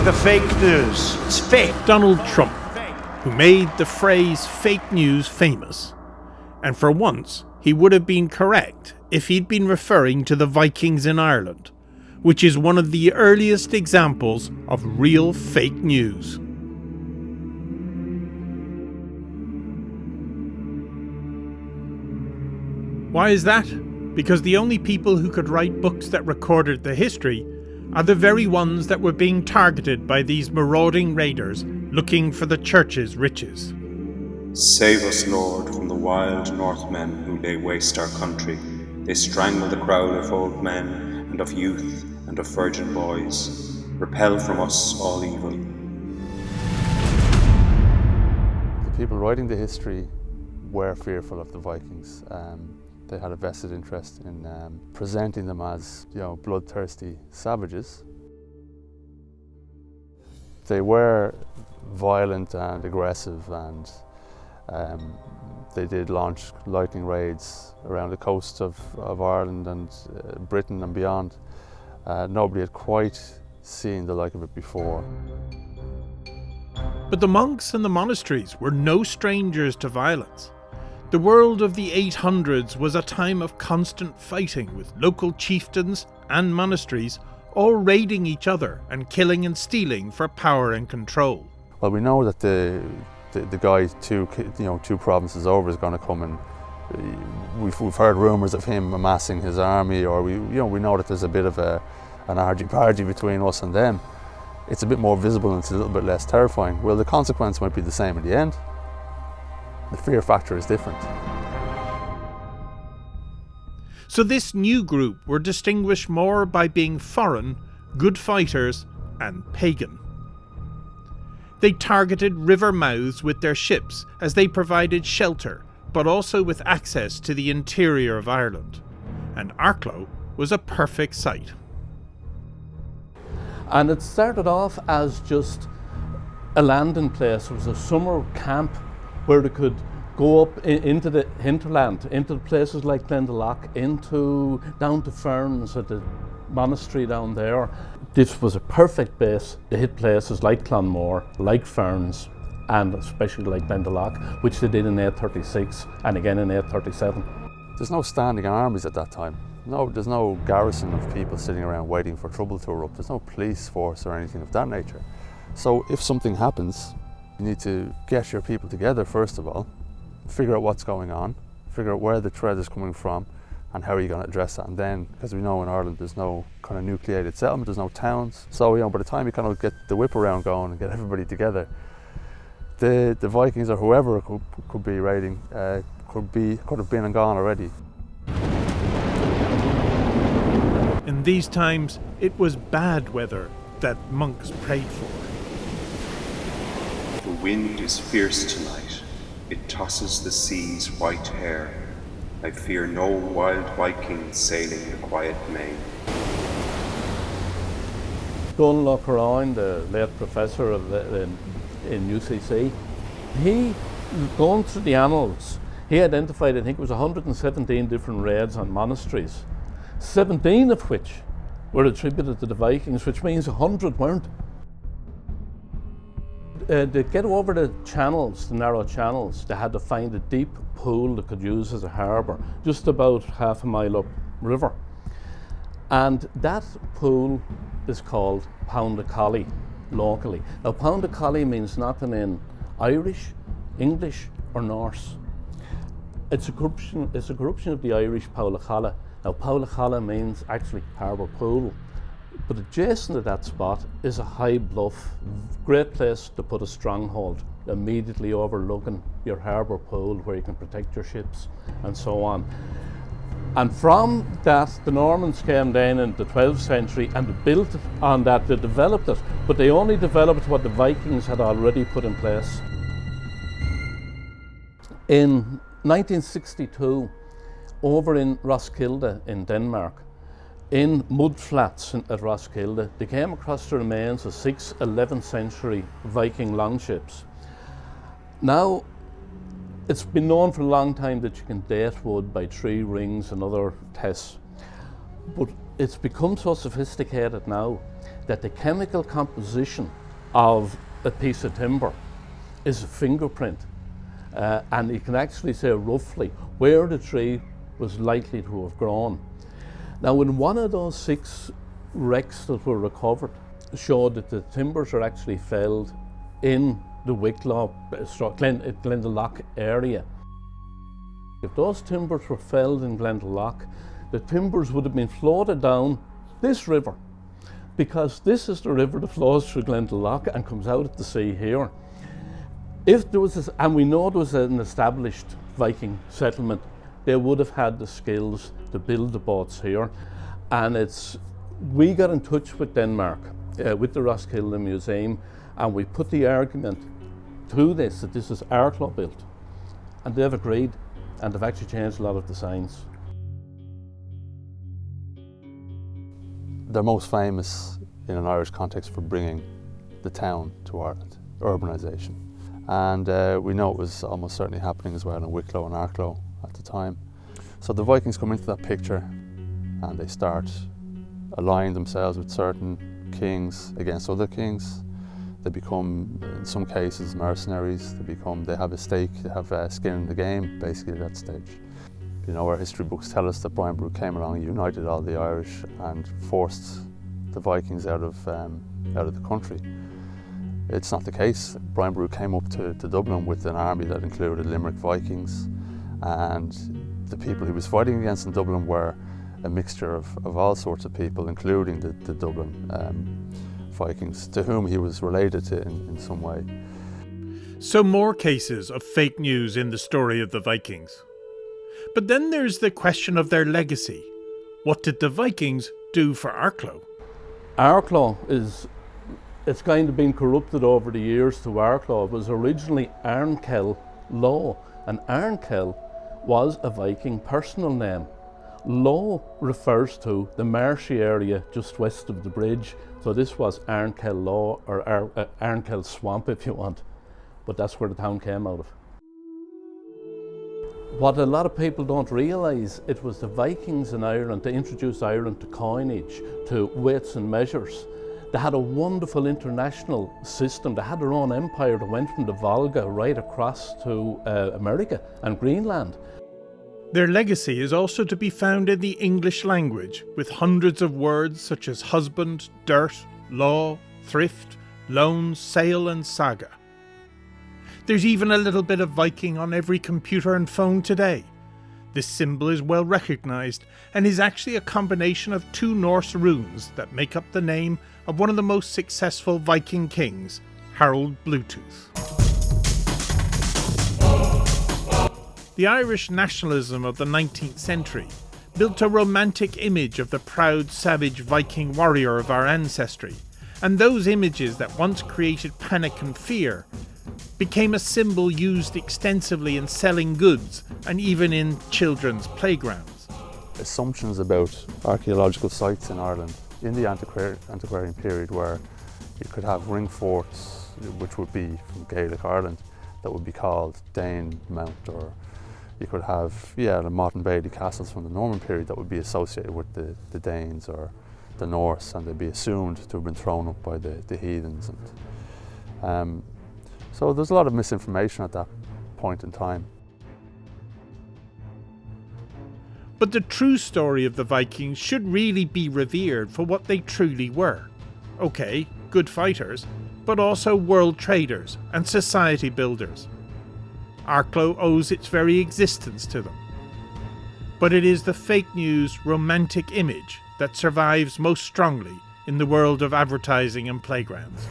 the fake news. It's fake. Donald Trump, who made the phrase fake news famous. And for once, he would have been correct if he'd been referring to the Vikings in Ireland, which is one of the earliest examples of real fake news. Why is that? Because the only people who could write books that recorded the history are the very ones that were being targeted by these marauding raiders looking for the church's riches. Save us, Lord, from the wild Northmen who lay waste our country. They strangle the crowd of old men and of youth and of virgin boys. Repel from us all evil. The people writing the history were fearful of the Vikings. They had a vested interest in presenting them as, bloodthirsty savages. They were violent and aggressive, and they did launch lightning raids around the coast of Ireland and Britain and beyond. Nobody had quite seen the like of it before. But the monks and the monasteries were no strangers to violence. The world of the 800s was a time of constant fighting, with local chieftains and monasteries all raiding each other and killing and stealing for power and control. Well, we know that the guy two provinces over is going to come, and we've heard rumours of him amassing his army, or we know that there's a bit of an argy-bargy between us and them. It's a bit more visible and it's a little bit less terrifying. Well, the consequence might be the same in the end. The fear factor is different. So this new group were distinguished more by being foreign, good fighters, and pagan. They targeted river mouths with their ships as they provided shelter, but also with access to the interior of Ireland. And Arklow was a perfect site. And it started off as just a landing place. It was a summer camp where they could go up into the hinterland, into places like Glendalough, down to Ferns at the monastery down there. This was a perfect base to hit places like Clonmore, like Ferns, and especially like Glendalough, which they did in 836 and again in 837. There's no standing armies at that time. There's no garrison of people sitting around waiting for trouble to erupt. There's no police force or anything of that nature. So if something happens, you need to get your people together first of all, figure out what's going on, figure out where the threat is coming from, and how are you going to address that. And then, because we know in Ireland there's no kind of nucleated settlement, there's no towns. So by the time you kind of get the whip around going and get everybody together, the Vikings or whoever could be raiding could have been and gone already. In these times, it was bad weather that monks prayed for. The wind is fierce tonight. It tosses the sea's white hair. I fear no wild Viking sailing the quiet main. Donald O'Crown, the late professor in UCC, he, going through the annals, he identified, I think it was 117 different raids on monasteries, 17 of which were attributed to the Vikings, which means 100 weren't. To get over the channels, the narrow channels, they had to find a deep pool they could use as a harbour, just about half a mile up river. And that pool is called Pound of Collie locally. Now, Pound of Collie means nothing in Irish, English, or Norse. It's a corruption of the Irish Paulachala. Now, Paulachala means actually harbour pool. But adjacent to that spot is a high bluff, great place to put a stronghold, immediately overlooking your harbour pool where you can protect your ships and so on. And from that, the Normans came down in the 12th century and built on that, they developed it, but they only developed what the Vikings had already put in place. In 1962, over in Roskilde in Denmark, in mud flats at Roskilde, they came across the remains of 6 11th century Viking longships. Now, it's been known for a long time that you can date wood by tree rings and other tests. But it's become so sophisticated now that the chemical composition of a piece of timber is a fingerprint. And you can actually say roughly where the tree was likely to have grown. Now, in one of those 6 wrecks that were recovered, showed that the timbers are actually felled in the Wicklow, Glendalough area. If those timbers were felled in Glendalough, the timbers would have been floated down this river, because this is the river that flows through Glendalough and comes out at the sea here. If there was this, and we know there was an established Viking settlement, they would have had the skills to build the boats here. And we got in touch with Denmark, with the Roskilde Museum, and we put the argument to this, that this is Arklow built. And they've agreed, and they've actually changed a lot of the signs. They're most famous in an Irish context for bringing the town to Ireland, urbanisation. And we know it was almost certainly happening as well in Wicklow and Arklow at the time. So the Vikings come into that picture and they start aligning themselves with certain kings against other kings. They become, in some cases, mercenaries. They have a stake, they have skin in the game, basically at that stage. You know, our history books tell us that Brian Boru came along and united all the Irish and forced the Vikings out of the country. It's not the case. Brian Boru came up to Dublin with an army that included Limerick Vikings, and the people he was fighting against in Dublin were a mixture of all sorts of people, including the Dublin Vikings, to whom he was related to in some way. So more cases of fake news in the story of the Vikings. But then there's the question of their legacy. What did the Vikings do for Arklow? Arklow it's kind of been corrupted over the years to Arklow. It was originally Arklow, and Arklow was a Viking personal name. Low refers to the marshy area just west of the bridge, so this was Arklow or Arklow Swamp if you want, but that's where the town came out of. What a lot of people don't realise, it was the Vikings in Ireland that introduced Ireland to coinage, to weights and measures. They had a wonderful international system. They had their own empire that went from the Volga right across to America and Greenland. Their legacy is also to be found in the English language, with hundreds of words such as husband, dirt, law, thrift, loan, sale and saga. There's even a little bit of Viking on every computer and phone today. This symbol is well recognised and is actually a combination of 2 Norse runes that make up the name of one of the most successful Viking kings, Harald Bluetooth. The Irish nationalism of the 19th century built a romantic image of the proud, savage Viking warrior of our ancestry, and those images that once created panic and fear became a symbol used extensively in selling goods and even in children's playgrounds. Assumptions about archaeological sites in Ireland in the antiquarian period, where you could have ring forts, which would be from Gaelic Ireland, that would be called Dane Mount, or you could have the modern Bailey castles from the Norman period that would be associated with the Danes or the Norse, and they'd be assumed to have been thrown up by the heathens. And so there's a lot of misinformation at that point in time. But the true story of the Vikings should really be revered for what they truly were. Okay, good fighters, but also world traders and society builders. Arklow owes its very existence to them. But it is the fake news romantic image that survives most strongly in the world of advertising and playgrounds.